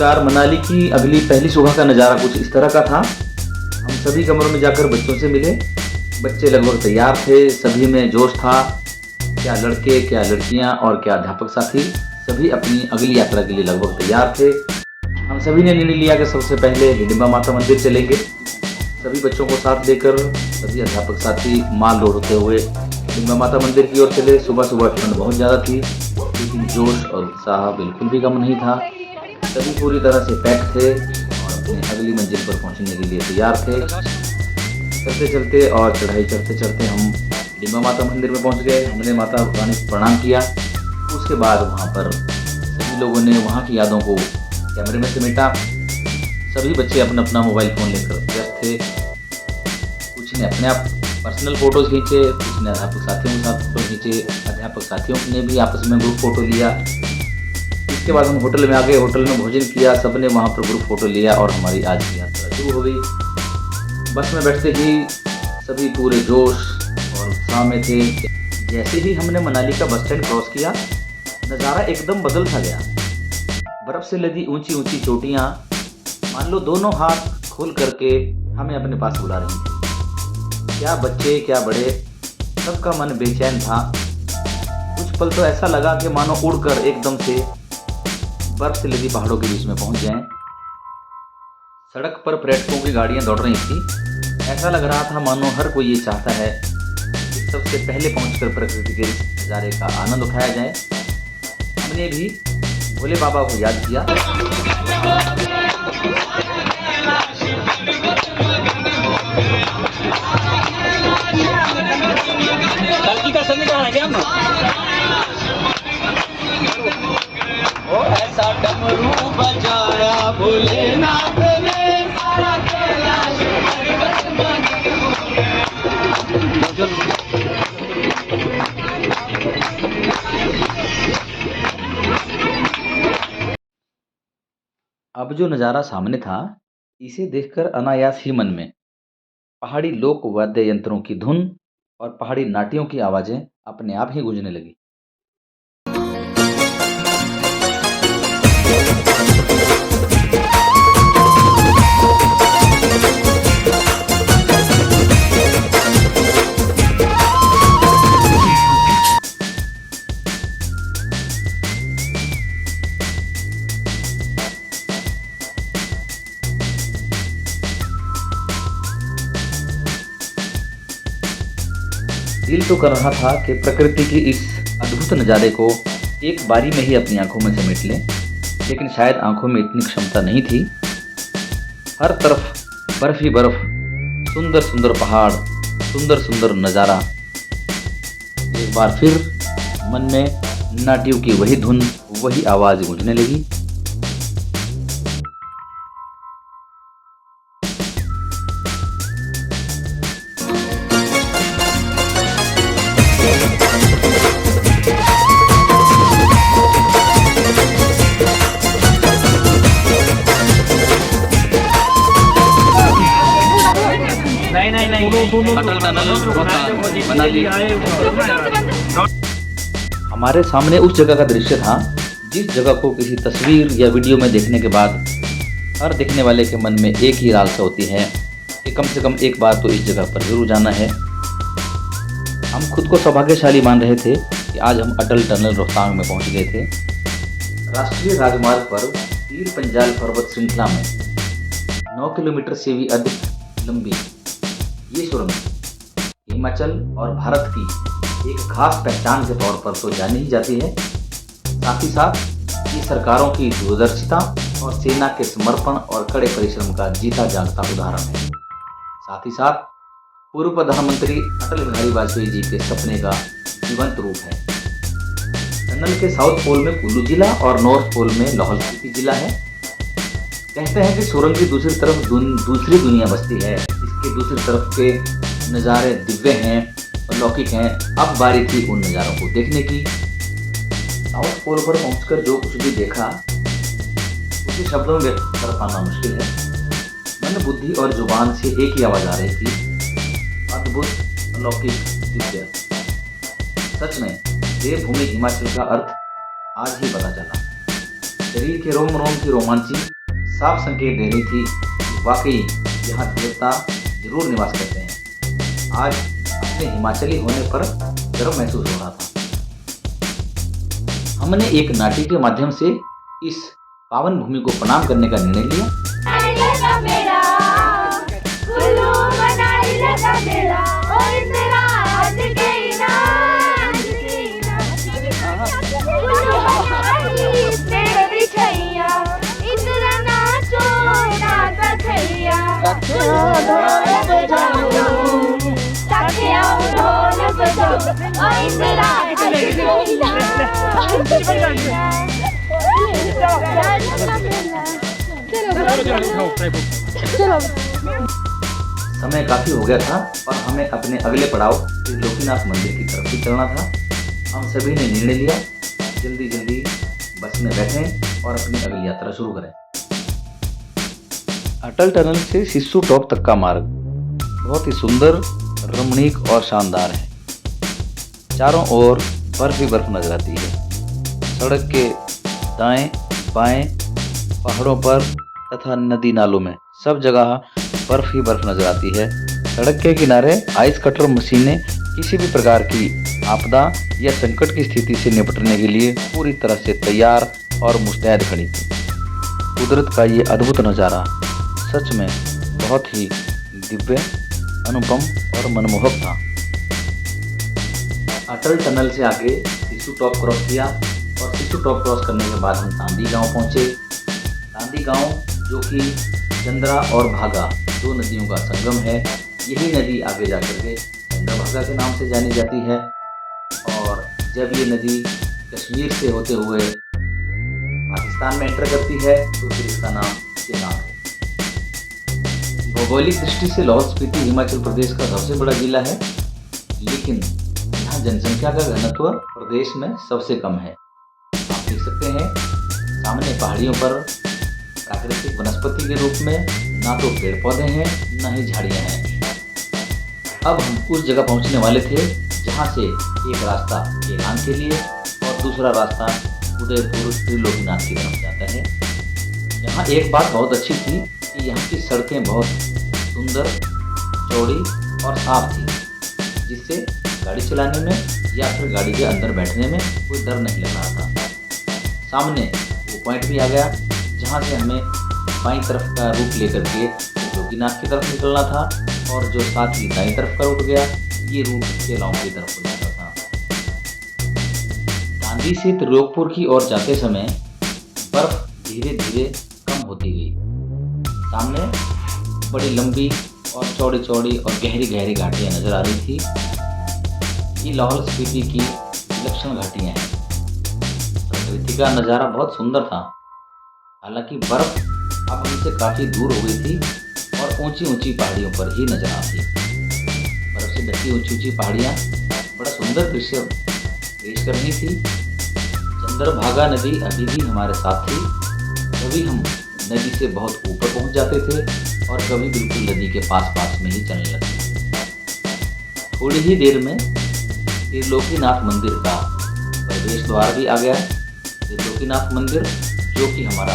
नमस्कार। मनाली की अगली पहली सुबह का नज़ारा कुछ इस तरह का था। हम सभी कमरों में जाकर बच्चों से मिले। बच्चे लगभग तैयार थे, सभी में जोश था। क्या लड़के, क्या लड़कियां और क्या अध्यापक साथी, सभी अपनी अगली यात्रा के लिए लगभग तैयार थे। हम सभी ने निर्णय लिया कि सबसे पहले हिडिंबा माता मंदिर चलेंगे। सभी बच्चों को साथ लेकर सभी अध्यापक साथी माल रोड होते हुए हिडिंबा माता मंदिर की ओर चले। सुबह सुबह ठंड बहुत ज़्यादा थी, लेकिन जोश और उत्साह बिल्कुल भी कम नहीं था। सभी पूरी तरह से पैक थे और अपनी अगली मंजिल पर पहुंचने के लिए तैयार थे। चलते चलते और चढ़ाई चढ़ते चढ़ते हम हिडिंबा माता मंदिर में पहुंच गए। हमने माता रानी को प्रणाम किया। उसके बाद वहां पर सभी लोगों ने वहां की यादों को कैमरे में समेटा। सभी बच्चे अपना अपना मोबाइल फ़ोन लेकर व्यस्त थे। कुछ ने अपने आप पर्सनल फ़ोटोज़ खींचे, कुछ ने अध्यापक साथियों के साथ फ़ोटो खींचे। अध्यापक साथियों ने भी आपस में ग्रुप फ़ोटो लिया। इसके बाद हम होटल में आ गए, होटल में भोजन किया, सबने वहाँ पर ग्रुप फ़ोटो लिया और हमारी आज की यात्रा शुरू हो गई। बस में बैठते ही सभी पूरे जोश और उत्साह में थे। जैसे ही हमने मनाली का बस स्टैंड क्रॉस किया, नज़ारा एकदम बदल सा गया। बर्फ़ से लदी ऊंची ऊंची चोटियाँ मान लो दोनों हाथ खोल करके हमें अपने पास बुला रही थी। क्या बच्चे, क्या बड़े, सबका मन बेचैन था। कुछ पल तो ऐसा लगा कि मानो उड़कर एकदम से बर्फ से लदी पहाड़ों के बीच में पहुंच जाएं। सड़क पर पर्यटकों की गाड़ियां दौड़ रही थी। ऐसा लग रहा था मानो हर कोई ये चाहता है कि सबसे पहले पहुंचकर प्रकृति के इस नज़ारे का आनंद उठाया जाए। हमने भी भोले बाबा को याद किया। लड़की का समय कहाँ है क्या? ओ ऐसा डमरू बजाया भोलेनाथ ने सारा कैलाश अब जो नज़ारा सामने था, इसे देखकर अनायास ही मन में पहाड़ी लोक वाद्य यंत्रों की धुन और पहाड़ी नाटियों की आवाज़ें अपने आप ही गूंजने लगी। दिल तो कर रहा था कि प्रकृति की इस अद्भुत नज़ारे को एक बारी में ही अपनी आंखों में समेट लें, लेकिन शायद आंखों में इतनी क्षमता नहीं थी। हर तरफ बर्फ ही बर्फ, सुंदर सुंदर पहाड़, सुंदर सुंदर नज़ारा। एक बार फिर मन में नाटियों की वही धुन, वही आवाज़ गूंजने लगी। अटल टनल मनाली। हमारे सामने उस जगह का दृश्य था जिस जगह को किसी तस्वीर या वीडियो में देखने के बाद हर देखने वाले के मन में एक ही लालसा होती है कि कम से कम एक बार तो इस जगह पर जरूर जाना है। हम खुद को सौभाग्यशाली मान रहे थे कि आज हम अटल टनल रोहतांग में पहुंच गए थे। राष्ट्रीय राजमार्ग पर पीर पंजाल पर्वत श्रृंखला में 9 किलोमीटर से भी अधिक लंबी ये सुरंग हिमाचल और भारत की एक खास पहचान के तौर पर तो जानी ही जाती है। साथ ही साथ ये सरकारों की दूरदर्शिता और सेना के समर्पण और कड़े परिश्रम का जीता जागता उदाहरण है। साथ ही साथ पूर्व प्रधानमंत्री अटल बिहारी वाजपेयी जी के सपने का जीवंत रूप है। टनल के साउथ पोल में कुल्लू जिला और नॉर्थ पोल में लाहौल स्पीति जिला है। कहते हैं कि सुरंग की दूसरी तरफ दूसरी दुनिया बसती है। इसके दूसरी तरफ के नज़ारे दिव्य हैं और लौकिक हैं। अब बारी थी उन नज़ारों को देखने की। साउथ पोल पर पहुंचकर जो कुछ भी देखा उसे शब्दों में व्यक्त कर पाना मुश्किल है। मन, बुद्धि और जुबान से एक ही आवाज़ आ रही थी, अद्भुत, अलौकिक, दिव्य। सच में देवभूमि हिमाचल का अर्थ आज ही पता चला। शरीर के रोम रोम की रोमांची साफ संकेत दे रही थी कि वाकई यहाँ देवता जरूर निवास करते हैं। आज अपने हिमाचली होने पर गर्व महसूस हो रहा था। हमने एक नाटी के माध्यम से इस पावन भूमि को प्रणाम करने का निर्णय लिया। समय काफी हो गया था और हमें अपने अगले पड़ाव त्रिलोकीनाथ मंदिर की तरफ ही चलना था। हम सभी ने निर्णय लिया जल्दी जल्दी बस में बैठें और अपनी अगली यात्रा शुरू करें। अटल टनल से सिस्सू टॉप तक का मार्ग बहुत ही सुंदर, रमणीक और शानदार है। चारों ओर बर्फ ही बर्फ नजर आती है। सड़क के दाएं बाएं पहाड़ों पर तथा नदी नालों में सब जगह बर्फ ही बर्फ नजर आती है। सड़क के किनारे आइस कटर मशीनें किसी भी प्रकार की आपदा या संकट की स्थिति से निपटने के लिए पूरी तरह से तैयार और मुस्तैद खड़ी थी। कुदरत का ये अद्भुत नज़ारा सच में बहुत ही दिव्य, अनुपम और मनमोहक था। अटल टनल से आगे सिस्सू टॉप क्रॉस किया और सिस्सू टॉप क्रॉस करने के बाद हम तांदी गांव पहुंचे। तांदी गांव जो कि चंद्रा और भागा दो नदियों का संगम है। यही नदी आगे जाकर के चंद्रभागा के नाम से जानी जाती है और जब ये नदी कश्मीर से होते हुए पाकिस्तान में एंटर करती है तो फिर इसका नाम चेनाब है। भौगोलिक दृष्टि से लाहौल स्पीति हिमाचल प्रदेश का सबसे बड़ा जिला है, लेकिन यहाँ जनसंख्या का घनत्व प्रदेश में सबसे कम है। आप देख सकते हैं सामने पहाड़ियों पर प्राकृतिक वनस्पति के रूप में ना तो पेड़ पौधे हैं न ही झाड़ियाँ हैं। अब हम उस जगह पहुँचने वाले थे जहाँ से एक रास्ता केलांग के लिए और दूसरा रास्ता उदयपुर त्रिलोकीनाथ की तरफ जाता है। यहाँ एक बात बहुत अच्छी थी कि यहाँ की सड़कें बहुत सुंदर, चौड़ी और साफ थी, जिससे गाड़ी चलाने में या फिर गाड़ी के अंदर बैठने में कोई डर नहीं लग रहा था। सामने वो पॉइंट भी आ गया जहाँ से हमें बाईं तरफ का रूट लेकर के त्रिलोकीनाथ की तरफ निकलना था और जो साथ ही दाईं तरफ का रूट गया ये रूट केलांग की तरफ हो जाता था। तांदी से त्रिलोकपुर की ओर जाते समय बर्फ धीरे धीरे कम होती गई। सामने बड़ी लंबी और चौड़ी चौड़ी और गहरी गहरी घाटियाँ नजर आ रही थी। ये लाहौल स्पीति की विलक्षण घाटियाँ हैं। प्रकृति का नज़ारा बहुत सुंदर था। हालांकि बर्फ अब हमसे काफ़ी दूर हो गई थी और ऊंची ऊंची पहाड़ियों पर ही नजर आती। बर्फ से ढकी ऊंची ऊंची पहाड़ियाँ बड़ा सुंदर दृश्य पेश कर रही थी। चंद्रभागा नदी अभी भी हमारे साथ थी। कभी हम नदी से बहुत ऊपर पहुंच जाते थे और कभी बिल्कुल नदी के पास में ही चलने लगते। थोड़ी ही देर में त्रिलोकीनाथ मंदिर का प्रवेश द्वार भी आ गया। त्रिलोकीनाथ मंदिर जो कि हमारा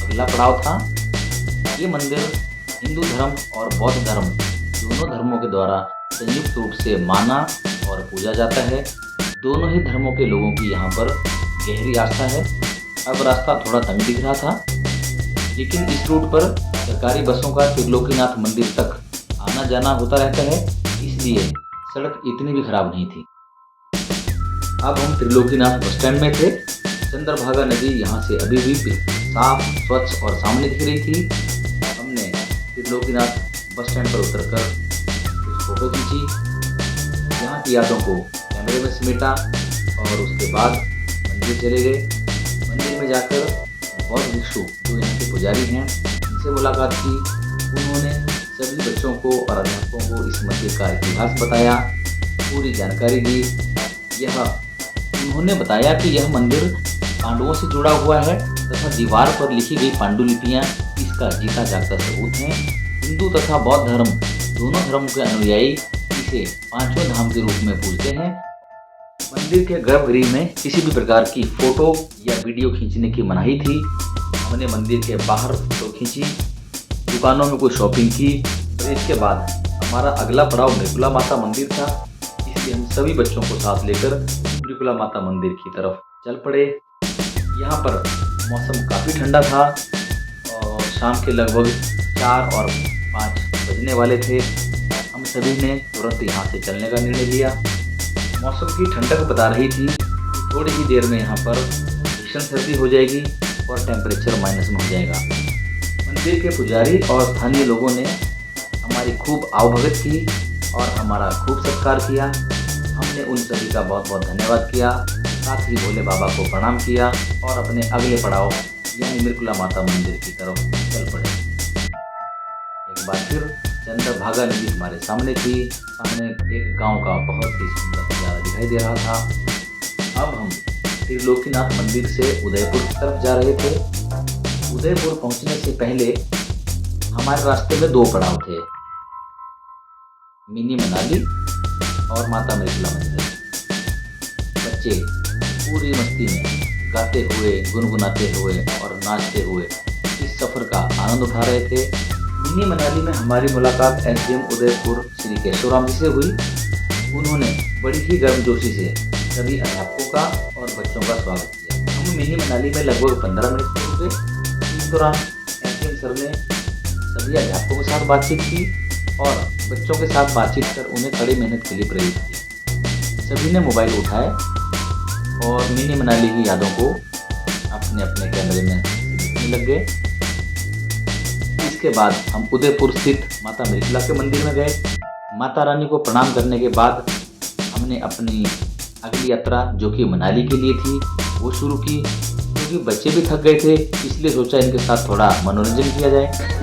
अगला पड़ाव था। ये मंदिर हिंदू धर्म और बौद्ध धर्म दोनों धर्मों के द्वारा संयुक्त रूप से माना और पूजा जाता है। दोनों ही धर्मों के लोगों की यहाँ पर गहरी आस्था है। अब रास्ता थोड़ा तंग दिख रहा था, लेकिन इस रूट पर सरकारी बसों का त्रिलोकीनाथ मंदिर तक आना जाना होता रहता है, इसलिए सड़क इतनी भी खराब नहीं थी। अब हम त्रिलोकीनाथ बस स्टैंड में थे। चंद्रभागा नदी यहाँ से अभी भी साफ, स्वच्छ और सामने दिख रही थी। हमने त्रिलोकीनाथ बस स्टैंड पर उतरकर कुछ फोटो खींची, यहाँ की यादों को कैमरे में समेटा और उसके बाद मंदिर चले गए। मंदिर में जाकर बौद्ध भिक्षु जो यहाँ के पुजारी हैं उनसे मुलाकात की। उन्होंने सभी बच्चों को और अध्यापकों को इस मंदिर का इतिहास बताया, पूरी जानकारी दी। उन्होंने बताया कि यह मंदिर पांडवों से जुड़ा हुआ है तथा दीवार पर लिखी गई पांडुलिपियाँ इसका जीता जागता सबूत हैं। हिंदू तथा बौद्ध धर्म दोनों धर्मों के अनुयायी इसे पांचवें धाम के रूप में पूजते हैं। मंदिर के गर्भगृह में किसी भी प्रकार की फोटो या वीडियो खींचने की मनाही थी। हमने मंदिर के बाहर फोटो खींची, दुकानों में कोई शॉपिंग की। और इसके बाद हमारा अगला पड़ाव मृकुला माता मंदिर था, इसलिए हम सभी बच्चों को साथ लेकर मृकुला माता मंदिर की तरफ चल पड़े। यहाँ पर मौसम काफ़ी ठंडा था और शाम के लगभग 4 और 5 बजने वाले थे। हम सभी ने तुरंत यहाँ से चलने का निर्णय लिया। मौसम की ठंडक बता रही थी कि थोड़ी ही देर में यहाँ पर भीषण सर्दी हो जाएगी और टेम्परेचर माइनस में हो जाएगा। मंदिर के पुजारी और स्थानीय लोगों ने हमारी खूब आवभगत की और हमारा खूब सत्कार किया। हमने उन सभी का बहुत बहुत धन्यवाद किया, साथ ही भोले बाबा को प्रणाम किया और अपने अगले पड़ाव यानी मृकुला माता मंदिर की तरफ चल पड़े। एक बार फिर चंद्रभागा नदी हमारे सामने थी। सामने एक गांव का बहुत ही सुंदर नजारा दिखाई दे रहा था। अब हम त्रिलोकीनाथ मंदिर से उदयपुर की तरफ जा रहे थे। उदयपुर पहुंचने से पहले हमारे रास्ते में 2 पड़ाव थे, मिनी मनाली और माता मृकुला मंदिर। बच्चे पूरी मस्ती में गाते हुए, गुनगुनाते हुए और नाचते हुए इस सफ़र का आनंद उठा रहे थे। मिनी मनाली में हमारी मुलाकात एसडीएम उदयपुर श्री केशवराम जी से हुई। उन्होंने बड़ी ही गर्मजोशी से सभी अध्यापकों का और बच्चों का स्वागत किया। हम मिनी मनाली में लगभग 15 मिनट रुके। इस दौरान एसडीएम सर ने सभी अध्यापकों के साथ बातचीत की और बच्चों के साथ बातचीत कर उन्हें कड़ी मेहनत के लिए प्रेरित किया। सभी ने मोबाइल उठाए और मिनी मनाली की यादों को अपने अपने कैमरे में देखने लग गए। इसके बाद हम उदयपुर स्थित माता मृकुला के मंदिर में गए। माता रानी को प्रणाम करने के बाद हमने अपनी अगली यात्रा जो कि मनाली के लिए थी वो शुरू की। क्योंकि बच्चे भी थक गए थे, इसलिए सोचा इनके साथ थोड़ा मनोरंजन किया जाए।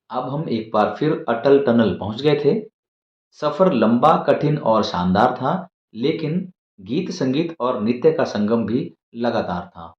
अब हम एक बार फिर अटल टनल पहुंच गए थे। सफर लंबा, कठिन और शानदार था, लेकिन गीत, संगीत और नृत्य का संगम भी लगातार था।